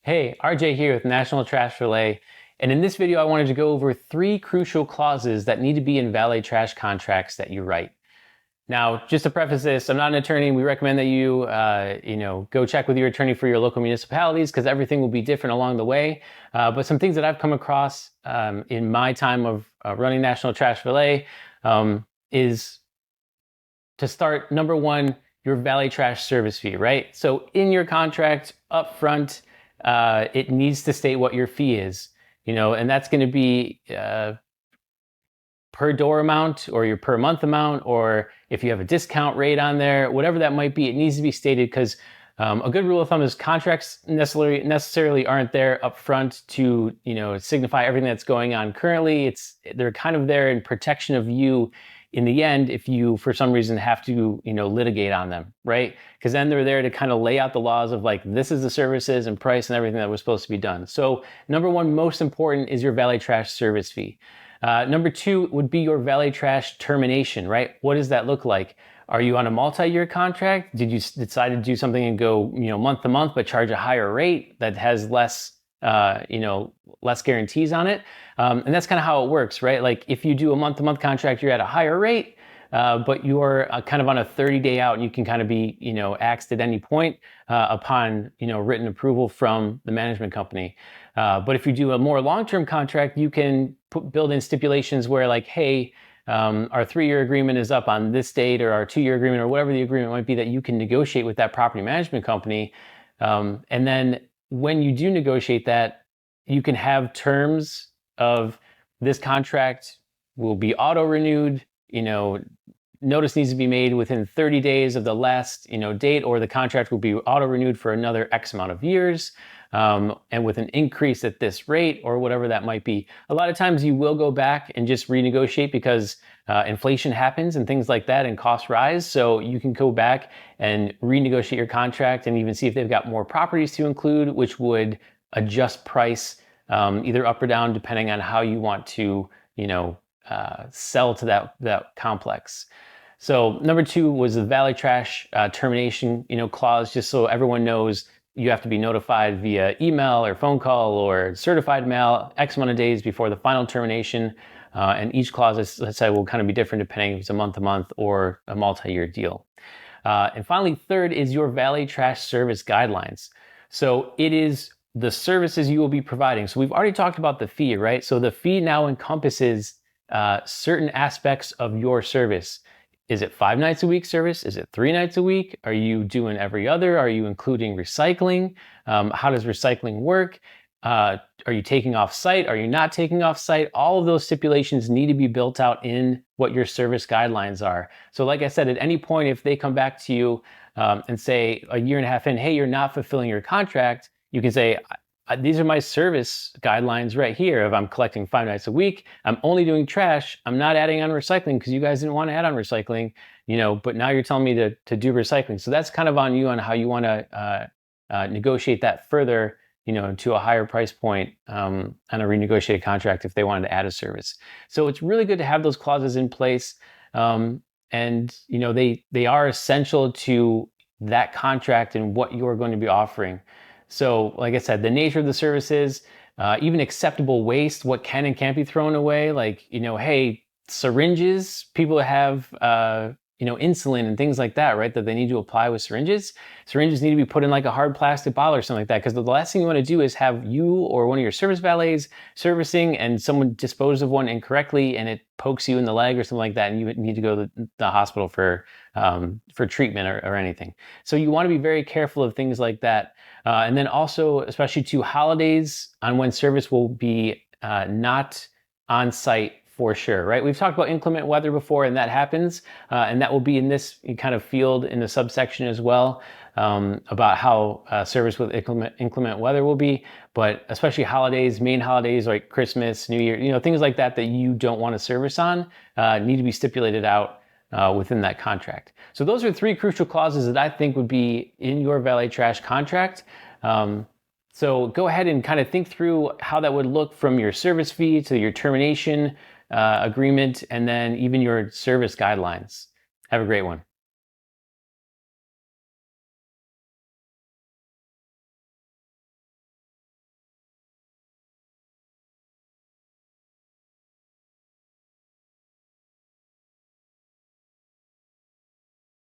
Hey, RJ here with National Trash Relay, and in this video I wanted to go over 3 crucial clauses that need to be in valet trash contracts that you write. Now, just to preface this, I'm not an attorney. We recommend that you, go check with your attorney for your local municipalities because everything will be different along the way. But some things that I've come across in my time of running National Trash Relay is to start, number one, your valet trash service fee, right? So in your contract up front, it needs to state what your fee is, and that's going to be per door amount or your per month amount, or if you have a discount rate on there, whatever that might be, it needs to be stated because a good rule of thumb is contracts necessarily aren't there up front to signify everything that's going on currently. They're kind of there in protection of you in the end if you for some reason have to litigate on them, right? Because then they're there to kind of lay out the laws of like, this is the services and price and everything that was supposed to be done. So number one, most important, is your valet trash service fee. Number two would be your valet trash termination, right? What does that look like? Are you on a multi-year contract? Did you decide to do something and go month to month but charge a higher rate that has less less guarantees on it? And that's kind of how it works, right? Like if you do a month-to-month contract, you're at a higher rate, but you're kind of on a 30-day out, and you can kind of be axed at any point upon written approval from the management company. But if you do a more long-term contract, you can build in stipulations where like, hey, our 3-year agreement is up on this date, or our 2-year agreement, or whatever the agreement might be, that you can negotiate with that property management company. And then when you do negotiate that, you can have terms of this contract will be auto-renewed, notice needs to be made within 30 days of the last date, or the contract will be auto-renewed for another X amount of years, and with an increase at this rate, or whatever that might be. A lot of times you will go back and just renegotiate because inflation happens and things like that, and costs rise. So you can go back and renegotiate your contract and even see if they've got more properties to include, which would adjust price either up or down depending on how you want to sell to that complex. So number two was the valet trash termination clause, just so everyone knows. You have to be notified via email or phone call or certified mail X amount of days before the final termination. And each clause, as I said, will kind of be different depending if it's a month-to-month or a multi-year deal. And finally, third is your valet trash service guidelines. So it is the services you will be providing. So we've already talked about the fee, right? So the fee now encompasses certain aspects of your service. Is it 5 nights a week service? Is it 3 nights a week? Are you doing every other? Are you including recycling? How does recycling work? Are you taking off site? Are you not taking off site? All of those stipulations need to be built out in what your service guidelines are. So like I said, at any point, if they come back to you and say a year and a half in, hey, you're not fulfilling your contract, you can say, these are my service guidelines right here. If I'm collecting 5 nights a week, I'm only doing trash. I'm not adding on recycling because you guys didn't want to add on recycling, but now you're telling me to do recycling. So that's kind of on you on how you want to negotiate that further, to a higher price point on a renegotiated contract if they wanted to add a service. So it's really good to have those clauses in place. And they are essential to that contract and what you're going to be offering. So like I said, the nature of the services, even acceptable waste, what can and can't be thrown away, like, hey, syringes, people have, insulin and things like that, right? That they need to apply with syringes. Syringes need to be put in like a hard plastic bottle or something like that, because the last thing you want to do is have you or one of your service valets servicing and someone dispose of one incorrectly and it pokes you in the leg or something like that, and you need to go to the hospital for treatment or anything. So you want to be very careful of things like that. And then also, especially to holidays, on when service will be not on site for sure, right? We've talked about inclement weather before, and that happens, and that will be in this kind of field in the subsection as well, about how service with inclement weather will be. But especially holidays, main holidays like Christmas, New Year, things like that you don't want to service on, need to be stipulated out within that contract. So those are 3 crucial clauses that I think would be in your valet trash contract. So go ahead and kind of think through how that would look from your service fee to your termination agreement, and then even your service guidelines. Have a great one.